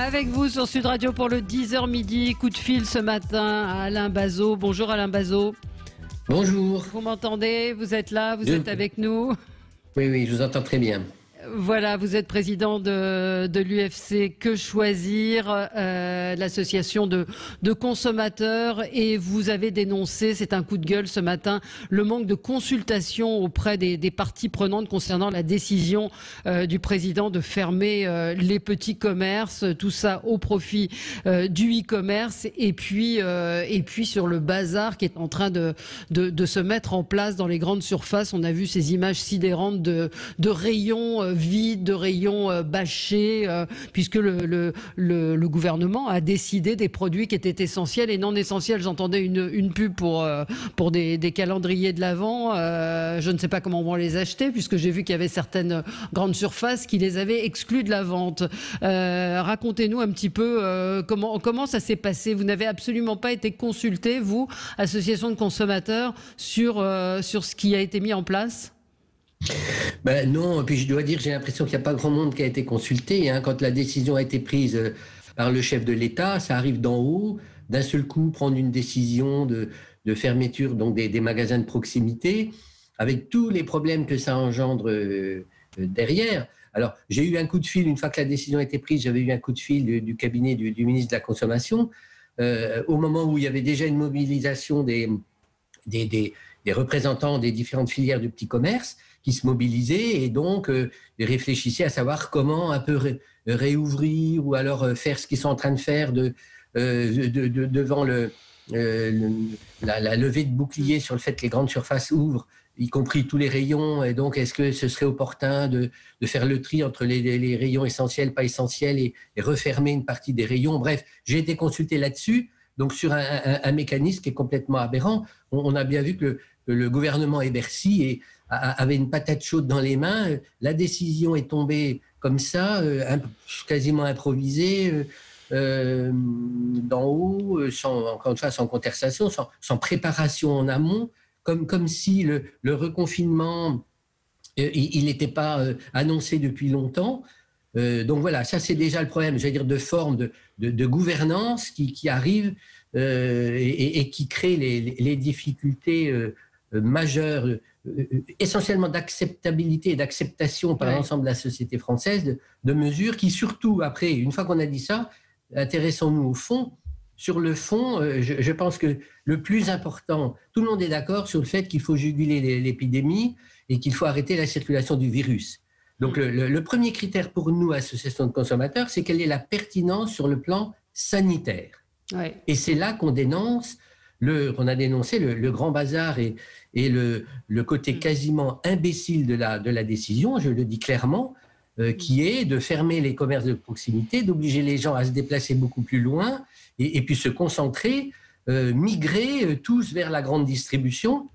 Avec vous sur Sud Radio pour le 10h midi. Coup de fil ce matin à Alain Bazot. Bonjour Alain Bazot. Bonjour. Vous m'entendez? Vous êtes là? Vous êtes avec nous? Oui, je vous entends très bien. Voilà, vous êtes président de l'UFC Que Choisir, l'association de consommateurs, et vous avez dénoncé, c'est un coup de gueule ce matin, le manque de consultation auprès des parties prenantes concernant la décision du président de fermer les petits commerces, tout ça au profit du e-commerce, et puis sur le bazar qui est en train de se mettre en place dans les grandes surfaces. On a vu ces images sidérantes de rayons vides, de rayons bâchés, puisque le gouvernement a décidé des produits qui étaient essentiels et non essentiels. J'entendais une pub pour des calendriers de l'Avent. Je ne sais pas comment on va les acheter, puisque j'ai vu qu'il y avait certaines grandes surfaces qui les avaient exclus de la vente. Racontez-nous un petit peu comment ça s'est passé. Vous n'avez absolument pas été consulté, vous, association de consommateurs, sur ce qui a été mis en place? Ben non, et puis je dois dire, j'ai l'impression qu'il n'y a pas grand monde qui a été consulté. Quand la décision a été prise par le chef de l'État, ça arrive d'en haut, d'un seul coup prendre une décision de fermeture donc des magasins de proximité, avec tous les problèmes que ça engendre derrière. Alors, j'ai eu un coup de fil, une fois que la décision a été prise, j'avais eu un coup de fil du cabinet du ministre de la Consommation, au moment où il y avait déjà une mobilisation des représentants des différentes filières du petit commerce qui se mobilisaient et donc réfléchissaient à savoir comment un peu réouvrir ou alors faire ce qu'ils sont en train de faire devant la levée de bouclier sur le fait que les grandes surfaces ouvrent, y compris tous les rayons. Et donc, est-ce que ce serait opportun de faire le tri entre les rayons essentiels, pas essentiels, et refermer une partie des rayons? Bref, j'ai été consulté là-dessus. Donc, sur un mécanisme qui est complètement aberrant. On a bien vu que le gouvernement et Bercy avaient une patate chaude dans les mains. La décision est tombée comme ça, quasiment improvisée, d'en haut, encore une fois, sans concertation, sans préparation en amont, comme si le reconfinement, il n'était pas annoncé depuis longtemps. Donc voilà, ça c'est déjà le problème, j'allais dire, de forme de gouvernance qui arrive et qui crée les difficultés majeures, essentiellement d'acceptabilité et d'acceptation par l'ensemble de la société française de mesures qui, surtout après, une fois qu'on a dit ça, intéressons-nous au fond. Sur le fond, je pense que le plus important, tout le monde est d'accord sur le fait qu'il faut juguler l'épidémie et qu'il faut arrêter la circulation du virus. Donc le premier critère pour nous, association de consommateurs, c'est quelle est la pertinence sur le plan sanitaire. Ouais. Et c'est là qu'on dénonce, qu'on a dénoncé le grand bazar et le côté quasiment imbécile de la décision, je le dis clairement, qui est de fermer les commerces de proximité, d'obliger les gens à se déplacer beaucoup plus loin et puis se concentrer, migrer tous vers la grande distribution.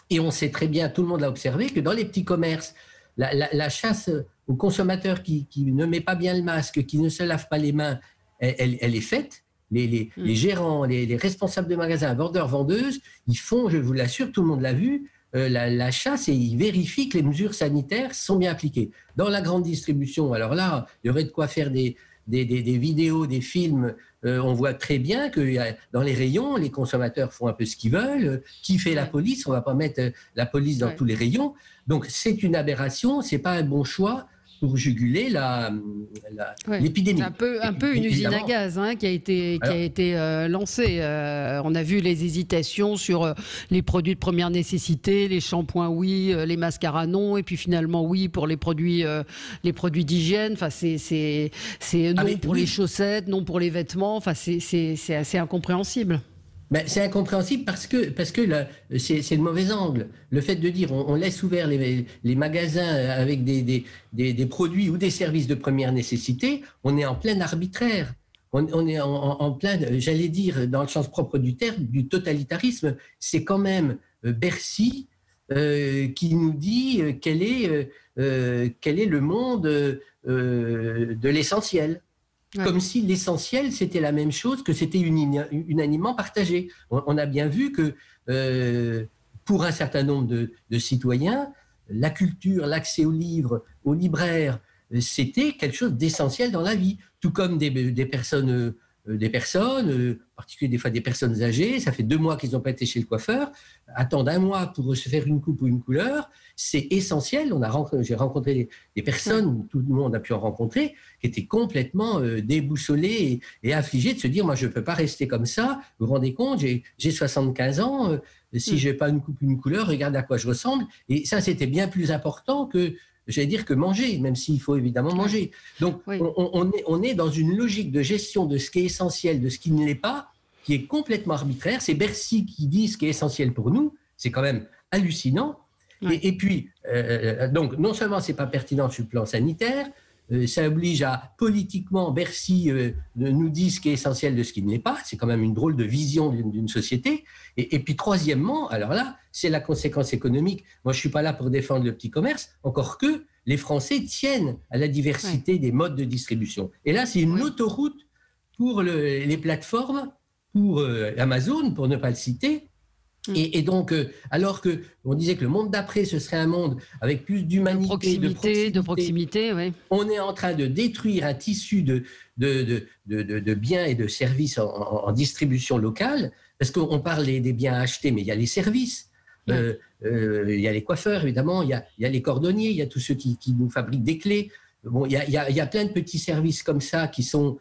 Et on sait très bien, tout le monde l'a observé, que dans les petits commerces, la chasse aux consommateurs qui ne met pas bien le masque, qui ne se lave pas les mains, elle est faite. Les gérants, les responsables de magasins, vendeurs, vendeuses, ils font, je vous l'assure, tout le monde l'a vu, la chasse, et ils vérifient que les mesures sanitaires sont bien appliquées. Dans la grande distribution, alors là, il y aurait de quoi faire des vidéos, des films. On voit très bien que dans les rayons, les consommateurs font un peu ce qu'ils veulent. Qui fait la police? On ne va pas mettre la police dans tous les rayons. Donc c'est une aberration, ce n'est pas un bon choix pour juguler l'épidémie. C'est un peu une usine à gaz qui a été lancée. On a vu les hésitations sur les produits de première nécessité, les shampoings oui, les mascaras non, et puis finalement oui pour les produits d'hygiène. Enfin, c'est non pour les chaussettes, non pour les vêtements. Enfin, c'est assez incompréhensible. Ben, c'est incompréhensible parce que c'est le mauvais angle. Le fait de dire on laisse ouverts les magasins avec des produits ou des services de première nécessité, on est en plein arbitraire. On est en plein, j'allais dire, dans le sens propre du terme, du totalitarisme. C'est quand même Bercy qui nous dit quel est le monde de l'essentiel. Ouais. Comme si l'essentiel, c'était la même chose, que c'était unanimement partagé. On a bien vu que pour un certain nombre de citoyens, la culture, l'accès aux livres, aux libraires, c'était quelque chose d'essentiel dans la vie. Tout comme des personnes, en particulier des fois des personnes âgées, ça fait 2 mois qu'ils n'ont pas été chez le coiffeur, attendre 1 mois pour se faire une coupe ou une couleur, c'est essentiel. J'ai rencontré des personnes, tout le monde a pu en rencontrer, qui étaient complètement déboussolées et affligées de se dire, moi je ne peux pas rester comme ça, vous vous rendez compte, j'ai 75 ans, si je n'ai pas une coupe ou une couleur, regarde à quoi je ressemble. Et ça, c'était bien plus important que, j'allais dire, que manger, même s'il faut évidemment manger. Donc, on est dans une logique de gestion de ce qui est essentiel, de ce qui ne l'est pas, qui est complètement arbitraire. C'est Bercy qui dit ce qui est essentiel pour nous. C'est quand même hallucinant. Et puis, donc, non seulement ce n'est pas pertinent sur le plan sanitaire, ça oblige à, politiquement, Bercy nous dit ce qui est essentiel de ce qui ne l'est pas. C'est quand même une drôle de vision d'une société. Et puis, troisièmement, alors là, c'est la conséquence économique. Moi, je ne suis pas là pour défendre le petit commerce, encore que les Français tiennent à la diversité des modes de distribution. Et là, c'est une autoroute pour les plateformes, pour Amazon, pour ne pas le citer. Et donc, alors qu'on disait que le monde d'après, ce serait un monde avec plus d'humanité, de proximité, on est en train de détruire un tissu de biens et de services en distribution locale, parce qu'on parle des biens à acheter, mais il y a les services, il y a les coiffeurs, évidemment, il y a les cordonniers, il y a tous ceux qui nous fabriquent des clés. Bon, il y a plein de petits services comme ça qui sont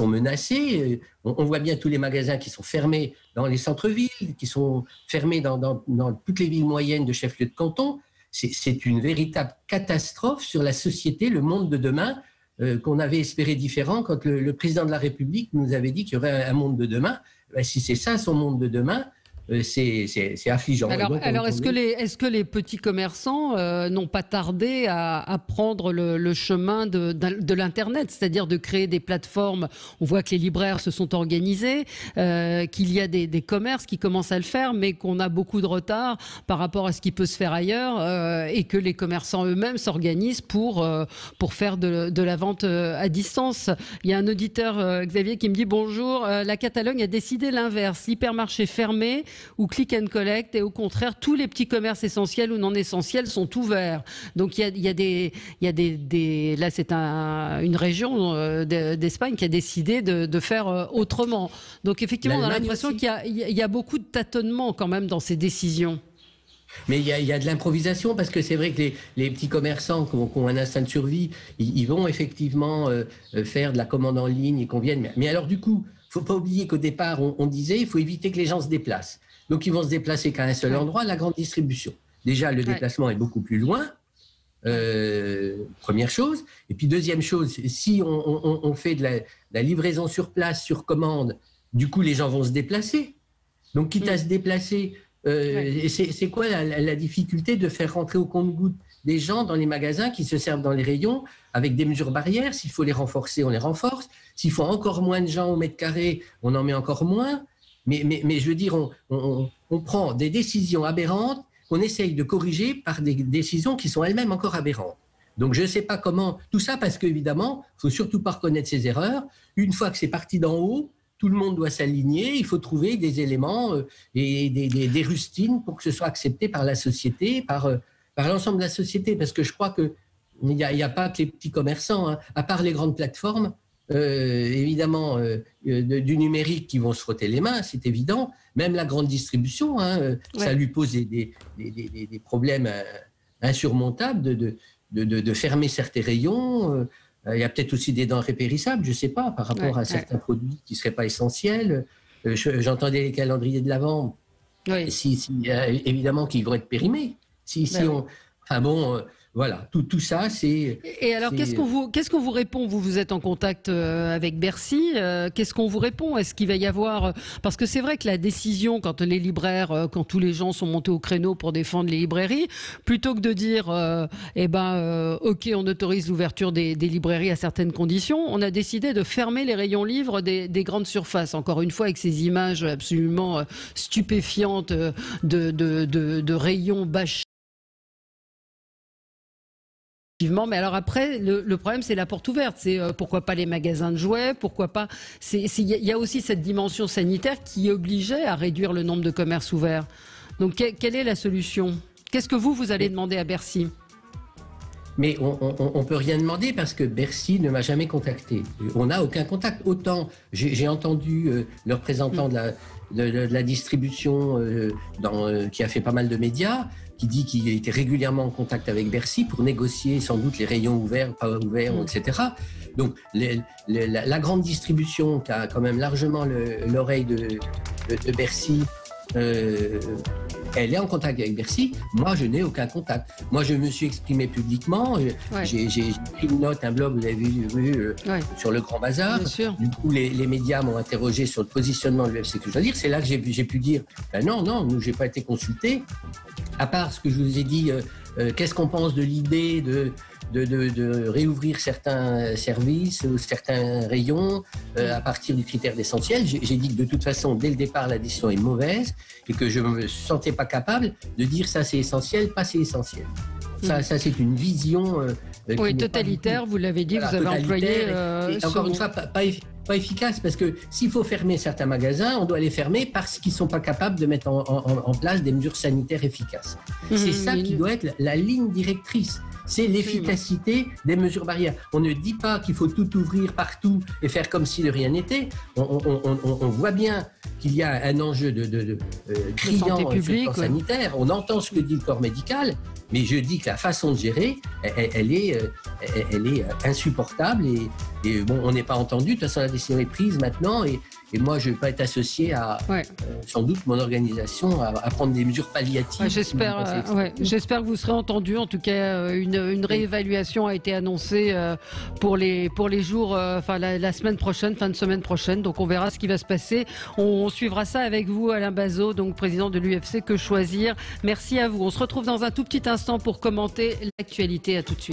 menacés. On voit bien tous les magasins qui sont fermés dans les centres-villes, qui sont fermés dans toutes les villes moyennes de chef-lieu de canton. C'est une véritable catastrophe sur la société, le monde de demain, qu'on avait espéré différent quand le président de la République nous avait dit qu'il y aurait un monde de demain. Ben, si c'est ça son monde de demain, c'est affligeant. Alors est-ce que les petits commerçants n'ont pas tardé à prendre le chemin de l'Internet, c'est-à-dire de créer des plateformes? On voit que les libraires se sont organisés, qu'il y a des commerces qui commencent à le faire, mais qu'on a beaucoup de retard par rapport à ce qui peut se faire ailleurs, et que les commerçants eux-mêmes s'organisent pour faire de la vente à distance. Il y a un auditeur, Xavier, qui me dit « Bonjour, la Catalogne a décidé l'inverse, l'hypermarché fermé ou click and collect, et au contraire tous les petits commerces essentiels ou non essentiels sont ouverts. » Donc il y a des là c'est une région d'Espagne qui a décidé de faire autrement. Donc effectivement on a l'impression qu'il y a beaucoup de tâtonnements quand même dans ces décisions. Mais il y a de l'improvisation, parce que c'est vrai que les petits commerçants qui ont un instinct de survie, ils vont effectivement faire de la commande en ligne et qu'on vienne. Mais alors du coup, il ne faut pas oublier qu'au départ, on disait qu'il faut éviter que les gens se déplacent. Donc, ils vont se déplacer qu'à un seul endroit, la grande distribution. Déjà, le déplacement est beaucoup plus loin, première chose. Et puis, deuxième chose, si on fait de la livraison sur place, sur commande, du coup, les gens vont se déplacer. Donc, quitte à se déplacer, c'est quoi la difficulté de faire rentrer au compte-gouttes des gens dans les magasins qui se servent dans les rayons avec des mesures barrières? S'il faut les renforcer, on les renforce. S'il faut encore moins de gens au mètre carré, on en met encore moins. Mais je veux dire, on prend des décisions aberrantes qu'on essaye de corriger par des décisions qui sont elles-mêmes encore aberrantes. Donc je ne sais pas comment, tout ça parce qu'évidemment, il ne faut surtout pas reconnaître ses erreurs. Une fois que c'est parti d'en haut, tout le monde doit s'aligner, il faut trouver des éléments et des rustines pour que ce soit accepté par la société, par l'ensemble de la société. Parce que je crois qu'il n'y a pas que les petits commerçants, hein, à part les grandes plateformes, évidemment du numérique qui vont se frotter les mains, c'est évident. Même la grande distribution, ça lui pose des problèmes insurmontables de fermer certains rayons. Il y a peut-être aussi des denrées périssables, je ne sais pas, par rapport à certains produits qui ne seraient pas essentiels. J'entendais les calendriers de l'Avent, évidemment qu'ils vont être périmés. Voilà, tout ça, c'est... Et alors, qu'est-ce qu'on vous répond? Vous êtes en contact avec Bercy. Qu'est-ce qu'on vous répond? Est-ce qu'il va y avoir... Parce que c'est vrai que la décision, quand les libraires, quand tous les gens sont montés au créneau pour défendre les librairies, plutôt que de dire, OK, on autorise l'ouverture des librairies à certaines conditions, on a décidé de fermer les rayons livres des grandes surfaces. Encore une fois, avec ces images absolument stupéfiantes de rayons bâchés. Mais alors après, le problème, c'est la porte ouverte. C'est pourquoi pas les magasins de jouets, pourquoi pas... Il y a aussi cette dimension sanitaire qui obligeait à réduire le nombre de commerces ouverts. Donc, quelle est la solution? Qu'est-ce que vous allez demander à Bercy? Mais on ne peut rien demander parce que Bercy ne m'a jamais contacté. On n'a aucun contact. Autant j'ai entendu le représentant de la distribution qui a fait pas mal de médias, qui dit qu'il était régulièrement en contact avec Bercy pour négocier sans doute les rayons ouverts, pas ouverts, etc. Donc la grande distribution qui a quand même largement l'oreille de Bercy, elle est en contact avec Bercy. Moi, je n'ai aucun contact. Moi, je me suis exprimé publiquement. J'ai écrit une note, un blog, vous l'avez vu, sur le Grand Bazar. Du coup, les médias m'ont interrogé sur le positionnement de l'UFC Que Choisir. C'est là que j'ai pu dire, non, nous, j'ai pas été consulté. À part ce que je vous ai dit, qu'est-ce qu'on pense de l'idée de réouvrir certains services ou certains rayons à partir du critère d'essentiel. J'ai dit que de toute façon, dès le départ, la décision est mauvaise et que je ne me sentais pas capable de dire ça c'est essentiel, pas c'est essentiel. Ça c'est une vision totalitaire, vous l'avez dit, vous avez employé... et encore une fois, pas efficace, parce que s'il faut fermer certains magasins, on doit les fermer parce qu'ils ne sont pas capables de mettre en place des mesures sanitaires efficaces. C'est ça qui doit être la ligne directrice. C'est l'efficacité des mesures barrières. On ne dit pas qu'il faut tout ouvrir partout et faire comme si de rien n'était. On voit bien qu'il y a un enjeu de criant sur le plan sanitaire. On entend ce que dit le corps médical, mais je dis que la façon de gérer, elle est insupportable et bon, on n'est pas entendu. De toute façon, la décision est prise maintenant et moi, je ne vais pas être associé à, sans doute, mon organisation à prendre des mesures palliatives. J'espère que vous serez entendu. En tout cas, une réévaluation a été annoncée pour les jours, la semaine prochaine, fin de semaine prochaine. Donc, on verra ce qui va se passer. On suivra ça avec vous, Alain Bazot, donc président de l'UFC Que Choisir. Merci à vous. On se retrouve dans un tout petit instant pour commenter l'actualité. À tout de suite.